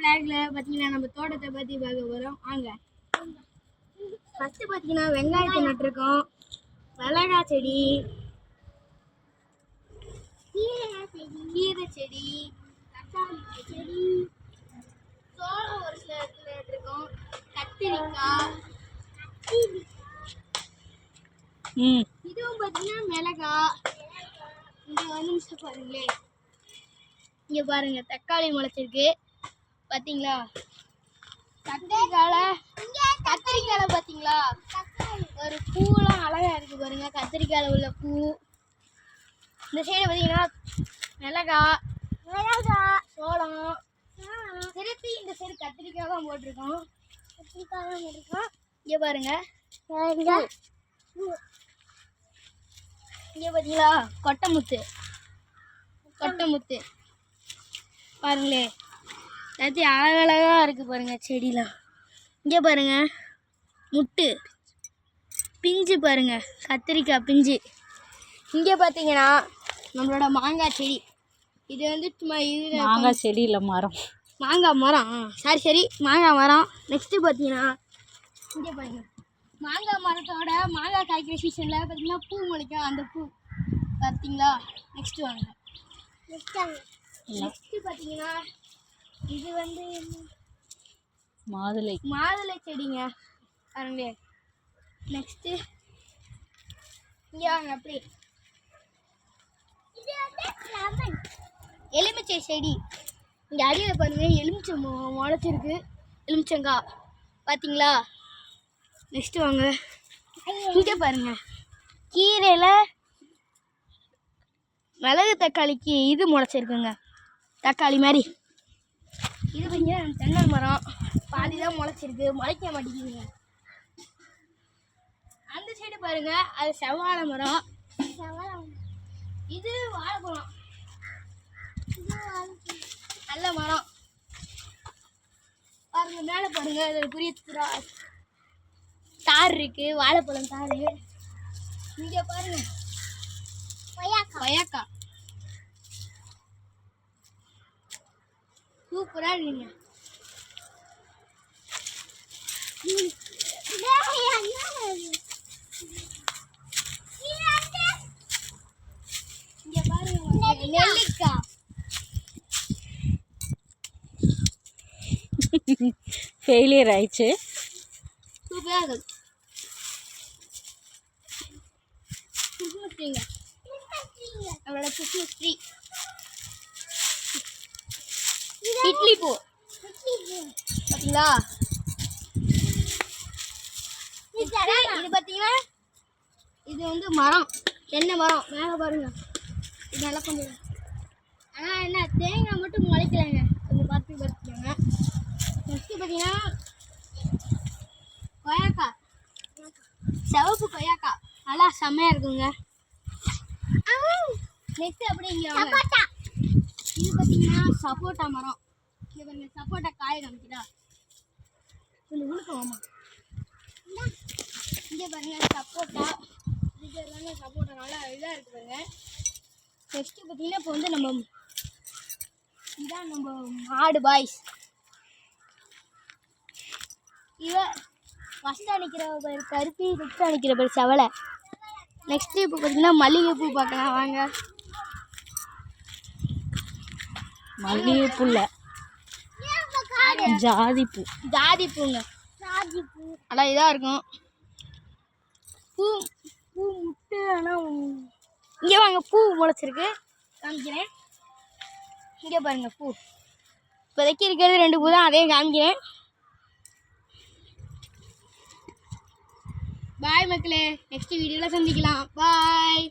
ஃப்ளாக்ல பார்த்தீங்கன்னா நம்ம தோட்டத்தை பற்றி பார்க்க போகிறோம். வாங்க. ஃபஸ்ட்டு பார்த்தீங்கன்னா வெங்காயத்தை நட்டுருக்கோம், மிளகாய் செடி, கீரை செடி, தக்காளி செடி, சோளம் ஒரு சில இடத்துல நட்டுருக்கோம், கத்திரிக்காய், இதுவும் பார்த்தீங்கன்னா மிளகாய். இங்கே வந்து பாருங்களே, இங்கே பாருங்க தக்காளி முளைச்சிருக்கு பார்த்தீங்களா. கத்திரிக்காய் பார்த்தீங்களா, ஒரு பூவெல்லாம் அழகா இருக்கு பாருங்க. கத்திரிக்காயில் உள்ள பூ. இந்த சைடு பார்த்தீங்கன்னா மிளகாய், சோளம், திருப்பி இந்த சைடு கத்திரிக்காய் தான் போட்டிருக்கோம். இங்கே பாருங்க, இங்கே பார்த்தீங்களா கொட்டைமுத்து பாருங்களே, எல்லாத்தையும் அழகழகாக இருக்குது பாருங்க செடிலாம். இங்கே பாருங்க முட்டு பிஞ்சு பாருங்க, கத்திரிக்காய் பிஞ்சு. இங்கே பார்த்தீங்கன்னா நம்மளோட மாங்காய் செடி. இது வந்து சும்மா இது மாங்காய் செடி இல்லை, மரம், மாங்காய் மரம். சரி மாங்காய் மரம். நெக்ஸ்ட்டு பார்த்தீங்கன்னா இங்கே பாருங்க, மாங்காய் மரத்தோட மாங்காய் காய்க்கிற சீசனில் பார்த்தீங்கன்னா பூ முளைக்கும். அந்த பூ பார்த்தீங்களா. நெக்ஸ்ட்டு வாங்க. நெக்ஸ்ட்டு பார்த்தீங்கன்னா இது வந்து மாதுளை செடிங்க பாருங்களே. நெக்ஸ்ட்டு இங்கே வாங்க. அப்படி எலுமிச்சை செடி. இங்கே அடியில் பாருங்கள் எலுமிச்சை முளைச்சிருக்கு, எலுமிச்சங்காய் பார்த்தீங்களா. நெக்ஸ்ட்டு வாங்க. இங்கே பாருங்கள் கீரையில் மிளகு தக்காளிக்கு இது முளைச்சிருக்குங்க, தக்காளி மாதிரி. இது கொஞ்சம் தென்னை மரம் பாதி தான் முளைச்சிருக்கு, முளைக்க மாட்டேங்குதுங்க. அந்த சைடு பாருங்க, அது செவ்வாழை மரம். இது வாழைப்பழம், நல்ல மரம் பாருங்க. மேலே பாருங்க, அதில் பெரிய தார் இருக்கு, வாழைப்பழம் தார். இங்கே பாருங்க கொய்யாக்காய் சூப்பராக இருக்குங்க. இங்கே பாருங்க நெல்லிக்காய். ஃபெயிலியர் ஆயிடுச்சு. சூப்பராக இருக்குது. கிறிஸ்மஸ் ட்ரீங்க, நம்மளோட கிறிஸ்மஸ் ட்ரீ. இட்லி பூ பார்த்தீங்களா. இது பார்த்தீங்கன்னா இது வந்து மரம், தென்னை மரம். மேலே பாருங்க, இது நல்லா கொஞ்சம். ஆனால் என்ன தேங்காய் மட்டும் முளைக்கலைங்க, கொஞ்சம் பார்த்து பறிச்சுக்கோங்க. நெக்ஸ்ட்டு பார்த்தீங்கன்னா கொய்யாக்காய், சிவப்பு கொய்யாக்காய் நல்லா செம்மையாக இருக்குங்க. நெக்ஸ்ட் அப்படி இங்கே இது பார்த்தீங்கன்னா சப்போட்டா மரம். இங்கே பாருங்க சப்போட்டா காய காமிக்கிறா, கொஞ்சம் உழுக்கவாமா. இங்கே பாருங்க சப்போட்டா, இது எல்லாமே சப்போட்டா நல்லா இதாக இருக்குது பாருங்க. நெக்ஸ்ட்டு பார்த்தீங்கன்னா இப்போ வந்து இதான் நம்ம மாடு பாய்ஸ். ஃபஸ்ட்டாக நிற்கிற பேர் கருப்பி, நெக்ஸ்ட்டாக நிற்கிற பேர் செவலை. நெக்ஸ்ட்டு இப்போ பார்த்தீங்கன்னா மல்லிகைப்பூ பார்க்கலாம் வாங்க. மல்லிகைப்பூ இல்லை, ஜாதிப்பூங்க. நல்லா இதாக இருக்கும் பூ முட்டு. ஆனால் இங்கே வாங்க, பூ முளைச்சிருக்கு காமிக்கிறேன். இங்கே பாருங்க பூ. இப்போதைக்கு இருக்கிறது 2 பூ தான், அதையும் காமிக்கிறேன். பாய் மக்களே, நெக்ஸ்ட் வீடியோவில் சந்திக்கலாம். பாய்.